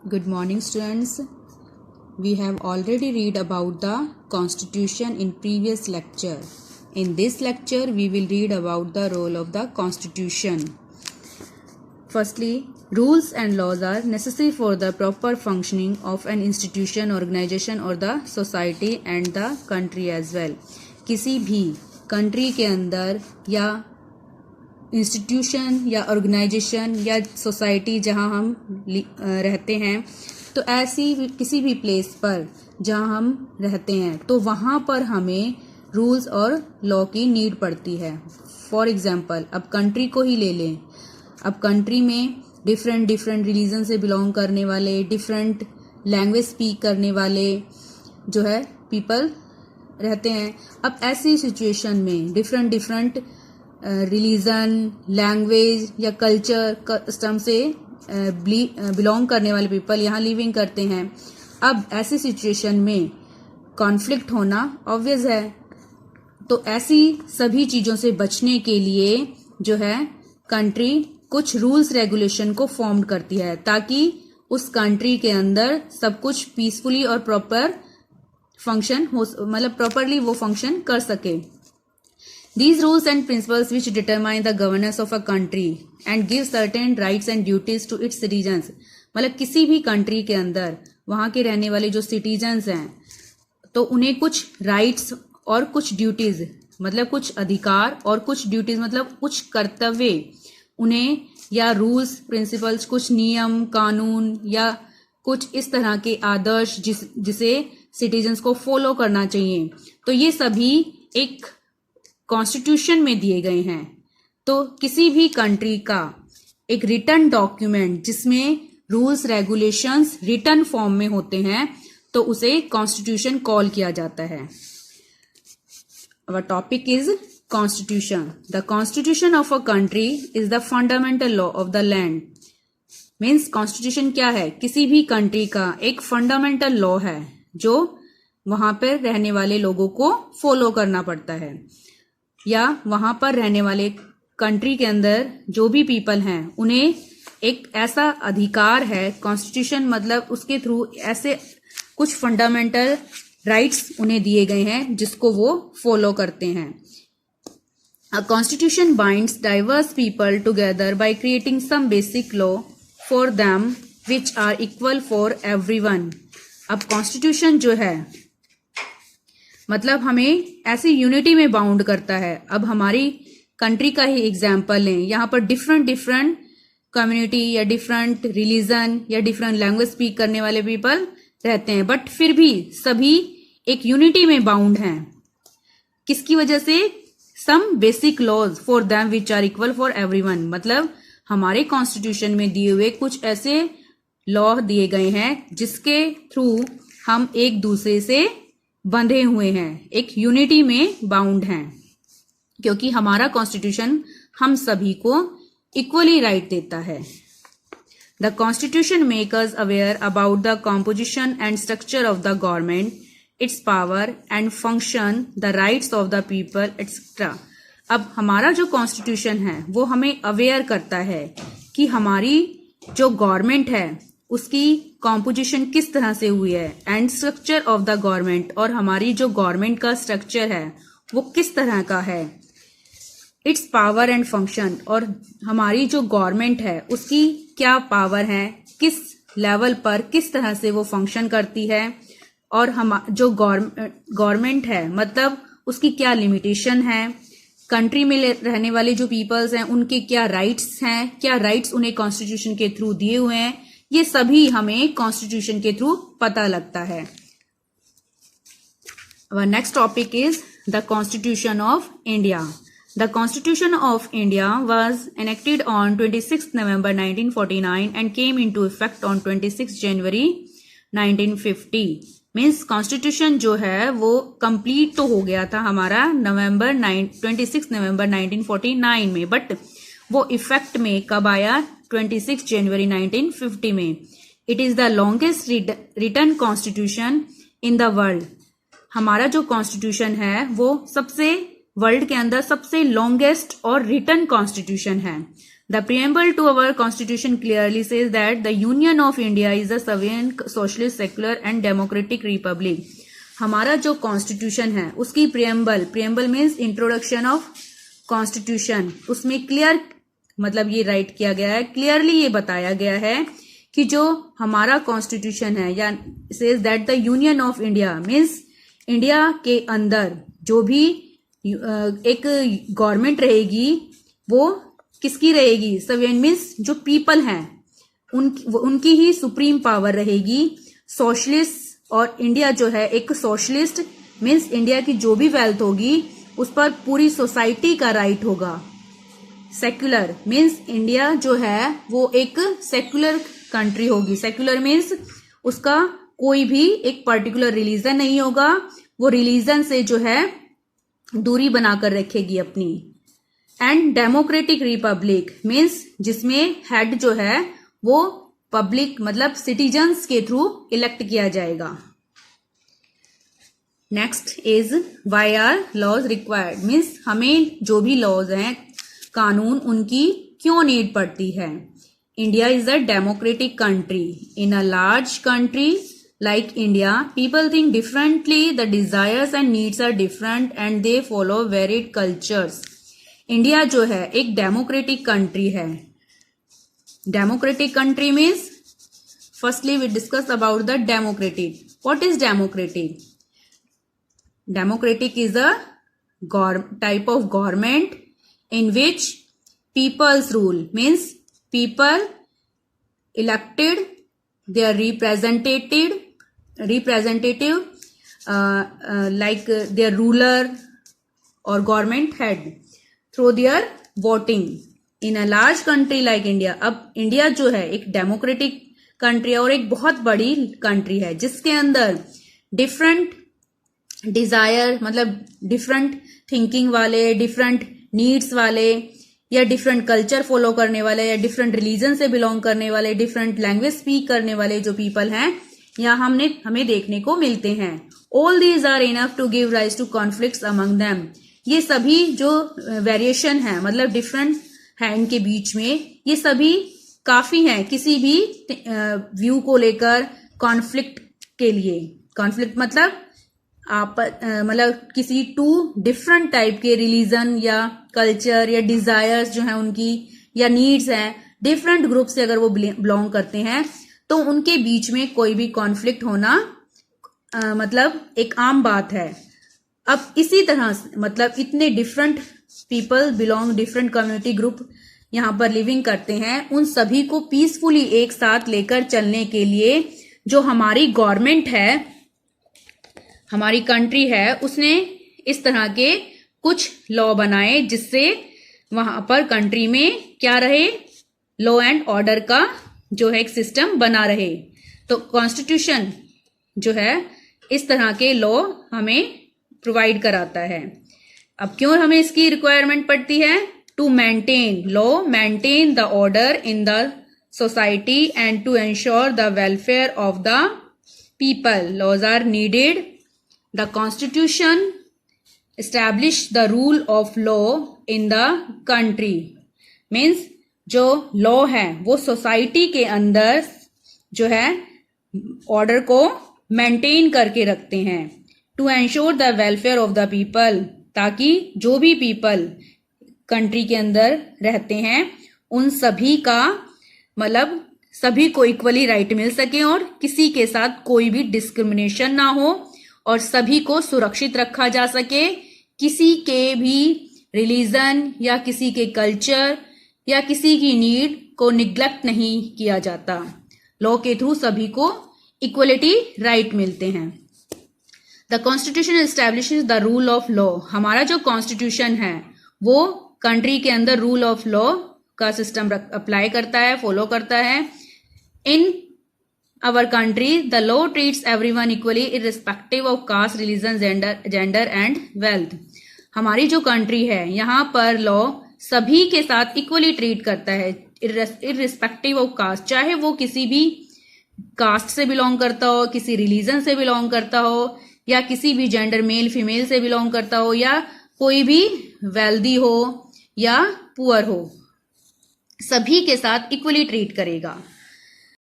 Good morning, students. We have already read about the Constitution in previous lecture. In this lecture, we will read about the role of the Constitution. Firstly, rules and laws are necessary for the proper functioning of an institution, organization or the society and the country as well. किसी भी country के अंदर या institution या organisation या society जहां हम रहते हैं, तो ऐसी किसी भी प्लेस पर जहां हम रहते हैं तो वहां पर हमें रूल्स और लॉ की नीड पड़ती है. फॉर एग्जांपल, अब कंट्री को ही ले लें. अब कंट्री में डिफरेंट रिलीजन से बिलोंग करने वाले, डिफरेंट लैंग्वेज स्पीक करने वाले जो है पीपल रहते हैं. अब ऐसी सिचुएशन में डिफरेंट रिलीजन, लैंग्वेज या कल्चर कस्टम से बिलोंग करने वाले पीपल यहाँ लिविंग करते हैं. अब ऐसी सिचुएशन में कॉन्फ्लिक्ट होना ऑब्वियस है. तो ऐसी सभी चीजों से बचने के लिए जो है कंट्री कुछ रूल्स रेगुलेशन को फॉर्म करती है ताकि उस कंट्री के अंदर सब कुछ पीसफुली और प्रॉपर फंक्शन हो, मतलब प्रॉपरली वो फंक्शन कर सके. These rules and principles which determine the governance of a country and give certain rights and duties to its citizens. मतलब किसी भी कंट्री के अंदर वहां के रहने वाले जो सिटीजन्स हैं तो उन्हें कुछ राइट्स और कुछ ड्यूटीज, मतलब कुछ अधिकार और कुछ ड्यूटीज मतलब कुछ कर्तव्य उन्हें, या रूल्स प्रिंसिपल्स, कुछ नियम कानून या कुछ इस तरह के आदर्श जिसे सिटीजन्स को फॉलो करना चाहिए. तो ये सभी एक कॉन्स्टिट्यूशन में दिए गए हैं. तो किसी भी कंट्री का एक रिटन डॉक्यूमेंट जिसमें रूल्स रेगुलेशंस रिटन फॉर्म में होते हैं तो उसे कॉन्स्टिट्यूशन कॉल किया जाता है. Our topic is constitution. The constitution of a country is the fundamental law of the land. Means constitution क्या है? किसी भी कंट्री का एक फंडामेंटल लॉ है जो वहां पर रहने वाले लोगों को फॉलो करना पड़ता है, या वहां पर रहने वाले कंट्री के अंदर जो भी पीपल हैं उन्हें एक ऐसा अधिकार है. कॉन्स्टिट्यूशन मतलब उसके थ्रू ऐसे कुछ फंडामेंटल राइट्स उन्हें दिए गए हैं जिसको वो फॉलो करते हैं. A constitution binds diverse people together by creating some basic law for them which are equal for everyone. अब कॉन्स्टिट्यूशन जो है मतलब हमें ऐसी यूनिटी में बाउंड करता है. अब हमारी कंट्री का ही एग्जाम्पल लें. यहाँ पर डिफरेंट कम्युनिटी या डिफरेंट रिलीजन या डिफरेंट लैंग्वेज स्पीक करने वाले पीपल रहते हैं, बट फिर भी सभी एक यूनिटी में बाउंड हैं. किसकी वजह से? Some basic laws for them which are equal for everyone. मतलब हमारे कॉन्स्टिट्यूशन में दिए हुए कुछ ऐसे लॉ दिए गए हैं जिसके थ्रू हम एक दूसरे से बंधे हुए हैं, एक यूनिटी में बाउंड हैं, क्योंकि हमारा कॉन्स्टिट्यूशन हम सभी को इक्वली राइट देता है. The constitution make us aware about the composition and structure of the government, it's power and function, the rights of the people etcetera. अब हमारा जो कॉन्स्टिट्यूशन है वो हमें अवेयर करता है कि हमारी जो गवर्नमेंट है उसकी कॉम्पोजिशन किस तरह से हुई है, and structure of the government, और हमारी जो गवर्नमेंट का स्ट्रक्चर है वो किस तरह का है. इट्स पावर एंड फंक्शन, और हमारी जो गवर्नमेंट है उसकी क्या पावर है, किस लेवल पर किस तरह से वो फंक्शन करती है, और हम जो गवर्नमेंट है मतलब उसकी क्या लिमिटेशन है, कंट्री में रहने वाले जो पीपल्स हैं उनके क्या राइट्स हैं, क्या राइट्स उन्हें कॉन्स्टिट्यूशन के थ्रू दिए हुए हैं, ये सभी हमें कॉन्स्टिट्यूशन के थ्रू पता लगता है. Our next topic is the Constitution of India. The Constitution of India was enacted on 26 November 1949 and came into effect on 26 January 1950. Means Constitution जो है वो complete तो हो गया था हमारा 26 नवंबर 1949 में, बट वो इफेक्ट में कब आया? 26 जनवरी 1950 में. It is the longest written constitution in the world. हमारा जो कॉन्स्टिट्यूशन है वो सबसे वर्ल्ड के अंदर सबसे लॉन्गेस्ट और रिटन कॉन्स्टिट्यूशन है. The preamble to our constitution clearly says that the Union of India is a sovereign, socialist, secular and democratic republic. हमारा जो कॉन्स्टिट्यूशन है उसकी preamble means introduction of constitution, उसमें क्लियर मतलब ये राइट किया गया है, क्लियरली ये बताया गया है कि जो हमारा कॉन्स्टिट्यूशन है या says that the union of India means India के अंदर जो भी एक गवर्नमेंट रहेगी वो किसकी रहेगी, सवेन मीन्स जो पीपल हैं उनकी ही सुप्रीम पावर रहेगी। सोशलिस्ट, और इंडिया जो है एक सोशलिस्ट मीन्स इंडिया की जो भी वेल्थ होगी उस पर पूरी सोसाइटी का राइट होगा। सेक्युलर मीन्स इंडिया जो है वो एक सेक्युलर कंट्री होगी। सेक्युलर मीन्स उसका कोई भी एक पर्टिकुलर रिलीजन नहीं होगा, वो रिलीजन से जो है दूरी बनाकर रखेगी अपनी। एंड डेमोक्रेटिक रिपब्लिक मीन्स जिसमें हेड जो है वो पब्लिक मतलब सिटीजन्स के थ्रू इलेक्ट किया जाएगा। Next is why are laws required means हमें जो भी लॉज हैं कानून उनकी क्यों नीड पड़ती है। India is a democratic country. In a large country like India, people think differently, the desires and needs are different and they follow varied cultures. India जो है एक डेमोक्रेटिक कंट्री है। Democratic country means firstly we discuss about the democratic. What is democratic? Democratic is a type of government in which people's rule means people elected their representative like their ruler or government head through their voting in a large country like India। अब India जो है एक democratic country है और एक बहुत बड़ी country है जिसके अंदर डिफरेंट डिजायर मतलब डिफरेंट थिंकिंग वाले, डिफरेंट नीड्स वाले या डिफरेंट कल्चर फॉलो करने वाले या डिफरेंट रिलीजन से बिलोंग करने वाले, डिफरेंट लैंग्वेज स्पीक करने वाले जो पीपल हैं यहाँ हमें देखने को मिलते हैं। All these are enough to give rise to conflicts among them. ये सभी जो वेरिएशन है मतलब डिफरेंट है इनके बीच में, ये सभी काफी हैं किसी भी व्यू को लेकर कॉन्फ्लिक्ट के लिए। कॉन्फ्लिक्ट मतलब मतलब किसी टू डिफरेंट टाइप के रिलीजन या कल्चर या डिजायर्स जो हैं उनकी या नीड्स हैं, डिफरेंट ग्रुप से अगर वो बिलोंग करते हैं तो उनके बीच में कोई भी कॉन्फ्लिक्ट होना मतलब एक आम बात है। अब इसी तरह मतलब इतने different people belong different community group यहाँ पर लिविंग करते हैं, उन सभी को पीसफुली एक साथ लेकर चलने के लिए जो हमारी गवर्नमेंट है, हमारी कंट्री है, उसने इस तरह के कुछ लॉ बनाए जिससे वहां पर कंट्री में क्या रहे, लॉ एंड ऑर्डर का जो है एक सिस्टम बना रहे। तो कॉन्स्टिट्यूशन जो है इस तरह के लॉ हमें प्रोवाइड कराता है। अब क्यों हमें इसकी रिक्वायरमेंट पड़ती है? To maintain law, maintain the order in the society and to ensure the welfare of the people. Laws are needed. The constitution establish the rule of law in the country means जो law है वो society के अंदर जो है order को maintain करके रखते हैं। To ensure the welfare of the people, ताकि जो भी पीपल कंट्री के अंदर रहते हैं उन सभी का मतलब सभी को इक्वली राइट मिल सके और किसी के साथ कोई भी डिस्क्रिमिनेशन ना हो और सभी को सुरक्षित रखा जा सके। किसी के भी रिलीजन या किसी के कल्चर या किसी की नीड को निग्लेक्ट नहीं किया जाता। लॉ के थ्रू सभी को इक्वलिटी राइट मिलते हैं। The constitution establishes the rule of law. हमारा जो कॉन्स्टिट्यूशन है वो कंट्री के अंदर रूल ऑफ लॉ का सिस्टम अप्लाई करता है, फॉलो करता है। इन our country the law treats everyone equally irrespective of caste, religion, gender and wealth। हमारी जो कंट्री है यहाँ पर लॉ सभी के साथ इक्वली ट्रीट करता है irrespective of caste, चाहे वो किसी भी कास्ट से बिलोंग करता हो, किसी रिलीजन से बिलोंग करता हो या किसी भी जेंडर मेल फीमेल से बिलोंग करता हो या कोई भी वेल्दी हो या पुअर हो। सभी के साथ इक्वली ट्रीट करेगा।